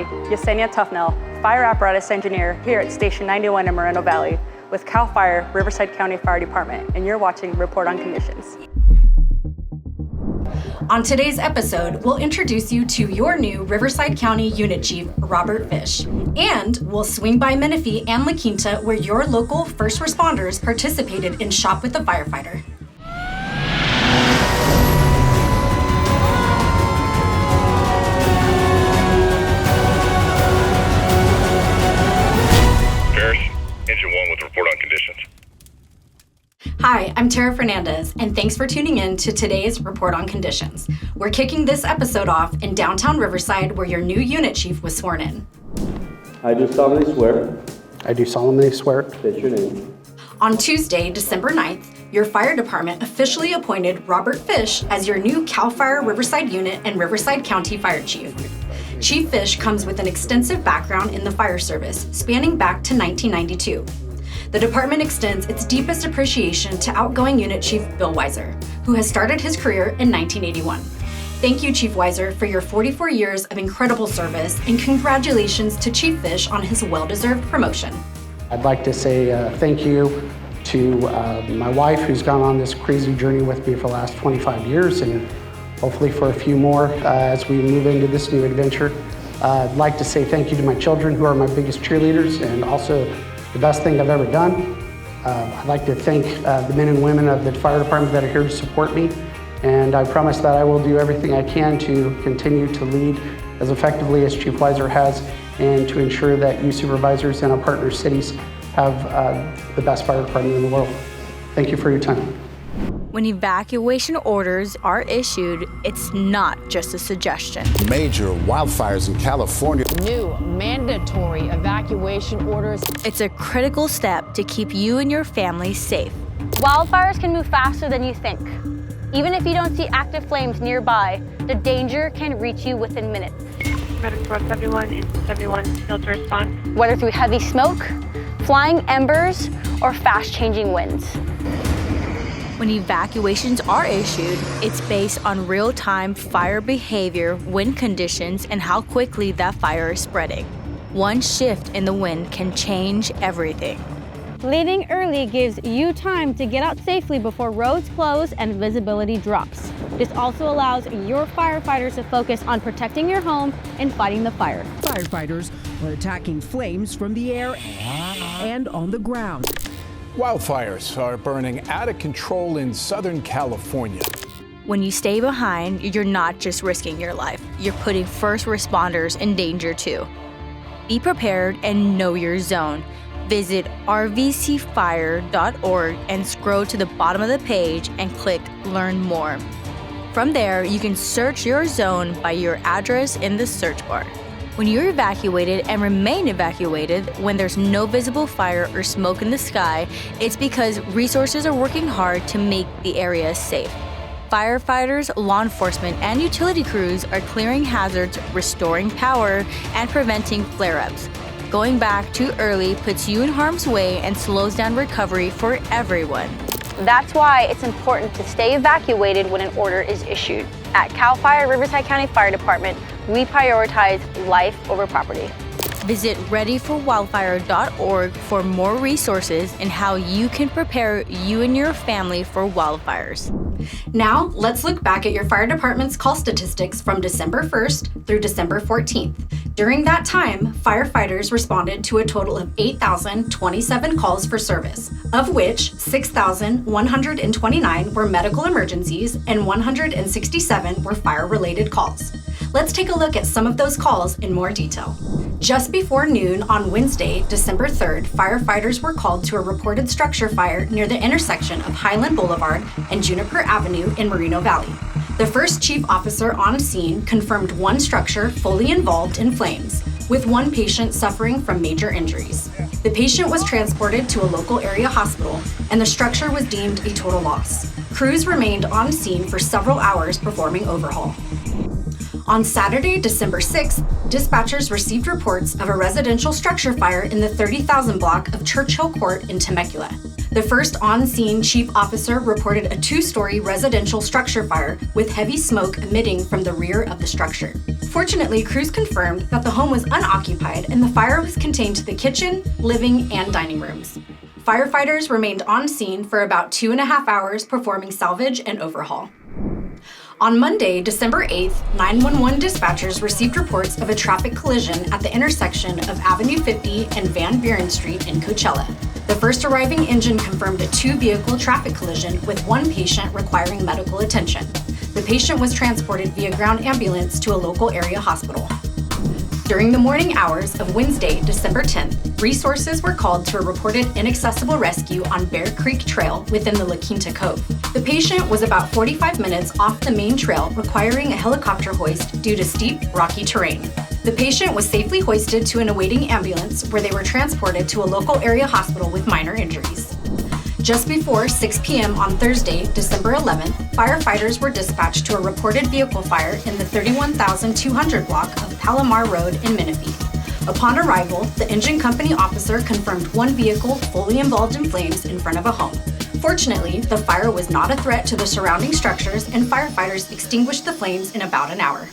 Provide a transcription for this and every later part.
Hi, Yesenia Tufnell, Fire Apparatus Engineer here at Station 91 in Moreno Valley with CAL FIRE, Riverside County Fire Department, and you're watching Report on Conditions. On today's episode, we'll introduce you to your new Riverside County Unit Chief, Robert Fish. And we'll swing by Menifee and La Quinta, where your local first responders participated in Shop with the Firefighter. Engine 1 with report on conditions. Hi, I'm Tara Fernandez, and thanks for tuning in to today's Report on Conditions. We're kicking this episode off in downtown Riverside, where your new unit chief was sworn in. I do solemnly swear. I do solemnly swear. State your name. On Tuesday, December 9th, your fire department officially appointed Robert Fish as your new CAL FIRE Riverside Unit and Riverside County Fire Chief. Chief Fish comes with an extensive background in the fire service, spanning back to 1992. The department extends its deepest appreciation to outgoing Unit Chief Bill Weiser, who has started his career in 1981. Thank you, Chief Weiser, for your 44 years of incredible service, and congratulations to Chief Fish on his well-deserved promotion. I'd like to say thank you to my wife, who's gone on this crazy journey with me for the last 25 years, and hopefully for a few more as we move into this new adventure. I'd like to say thank you to my children, who are my biggest cheerleaders and also the best thing I've ever done. I'd like to thank the men and women of the fire department that are here to support me, and I promise that I will do everything I can to continue to lead as effectively as Chief Weiser has, and to ensure that you supervisors and our partner cities have the best fire department in the world. Thank you for your time. When evacuation orders are issued, it's not just a suggestion. Major wildfires in California. New mandatory evacuation orders. It's a critical step to keep you and your family safe. Wildfires can move faster than you think. Even if you don't see active flames nearby, the danger can reach you within minutes. Medic 71 in 71 field to respond. Whether through heavy smoke, flying embers, or fast-changing winds. When evacuations are issued, it's based on real-time fire behavior, wind conditions, and how quickly that fire is spreading. One shift in the wind can change everything. Leaving early gives you time to get out safely before roads close and visibility drops. This also allows your firefighters to focus on protecting your home and fighting the fire. Firefighters are attacking flames from the air and on the ground. Wildfires are burning out of control in Southern California. When you stay behind, you're not just risking your life, you're putting first responders in danger too. Be prepared and know your zone. Visit rvcfire.org and scroll to the bottom of the page and click Learn More. From there, you can search your zone by your address in the search bar. When you're evacuated and remain evacuated when there's no visible fire or smoke in the sky, it's because resources are working hard to make the area safe. Firefighters, law enforcement, and utility crews are clearing hazards, restoring power, and preventing flare-ups. Going back too early puts you in harm's way and slows down recovery for everyone. That's why it's important to stay evacuated when an order is issued. At CAL FIRE Riverside County Fire Department, we prioritize life over property. Visit readyforwildfire.org for more resources and how you can prepare you and your family for wildfires. Now, let's look back at your fire department's call statistics from December 1st through December 14th. During that time, firefighters responded to a total of 8,027 calls for service, of which 6,129 were medical emergencies and 167 were fire-related calls. Let's take a look at some of those calls in more detail. Just before noon on Wednesday, December 3rd, firefighters were called to a reported structure fire near the intersection of Highland Boulevard and Juniper Avenue in Moreno Valley. The first chief officer on scene confirmed one structure fully involved in flames, with one patient suffering from major injuries. The patient was transported to a local area hospital, and the structure was deemed a total loss. Crews remained on scene for several hours performing overhaul. On Saturday, December 6th, dispatchers received reports of a residential structure fire in the 30,000 block of Churchill Court in Temecula. The first on-scene chief officer reported a 2-story residential structure fire with heavy smoke emitting from the rear of the structure. Fortunately, crews confirmed that the home was unoccupied and the fire was contained to the kitchen, living, and dining rooms. Firefighters remained on scene for about 2.5 hours performing salvage and overhaul. On Monday, December 8th, 911 dispatchers received reports of a traffic collision at the intersection of Avenue 50 and Van Buren Street in Coachella. The first arriving engine confirmed a two-vehicle traffic collision with one patient requiring medical attention. The patient was transported via ground ambulance to a local area hospital. During the morning hours of Wednesday, December 10th, resources were called to a reported inaccessible rescue on Bear Creek Trail within the La Quinta Cove. The patient was about 45 minutes off the main trail, requiring a helicopter hoist due to steep, rocky terrain. The patient was safely hoisted to an awaiting ambulance where they were transported to a local area hospital with minor injuries. Just before 6 p.m. on Thursday, December 11th, firefighters were dispatched to a reported vehicle fire in the 31,200 block of Palomar Road in Menifee. Upon arrival, the engine company officer confirmed one vehicle fully involved in flames in front of a home. Fortunately, the fire was not a threat to the surrounding structures and firefighters extinguished the flames in about an hour.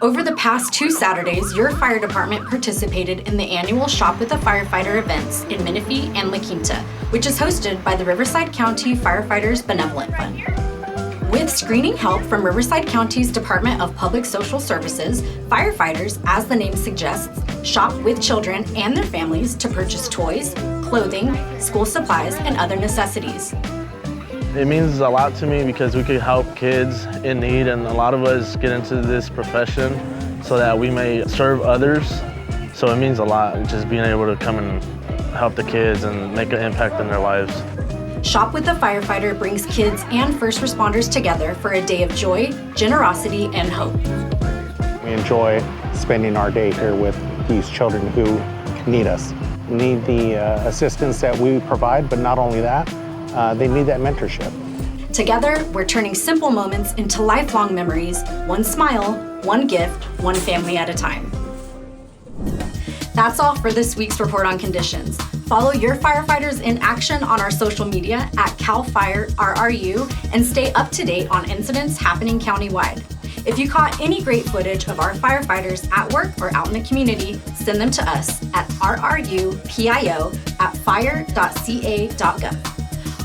Over the past 2 Saturdays, your fire department participated in the annual Shop with a Firefighter events in Menifee and La Quinta, which is hosted by the Riverside County Firefighters Benevolent Fund. With screening help from Riverside County's Department of Public Social Services, firefighters, as the name suggests, shop with children and their families to purchase toys, clothing, school supplies, and other necessities. It means a lot to me because we could help kids in need, and a lot of us get into this profession so that we may serve others. So it means a lot just being able to come and help the kids and make an impact in their lives. Shop with a Firefighter brings kids and first responders together for a day of joy, generosity, and hope. We enjoy spending our day here with these children who need us, need the assistance that we provide, but not only that, they need that mentorship. Together, we're turning simple moments into lifelong memories, one smile, one gift, one family at a time. That's all for this week's Report on Conditions. Follow your firefighters in action on our social media at Cal Fire RRU and stay up to date on incidents happening countywide. If you caught any great footage of our firefighters at work or out in the community, send them to us at rrupio@fire.ca.gov.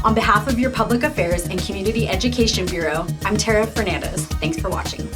On behalf of your Public Affairs and Community Education Bureau, I'm Tara Fernandez. Thanks for watching.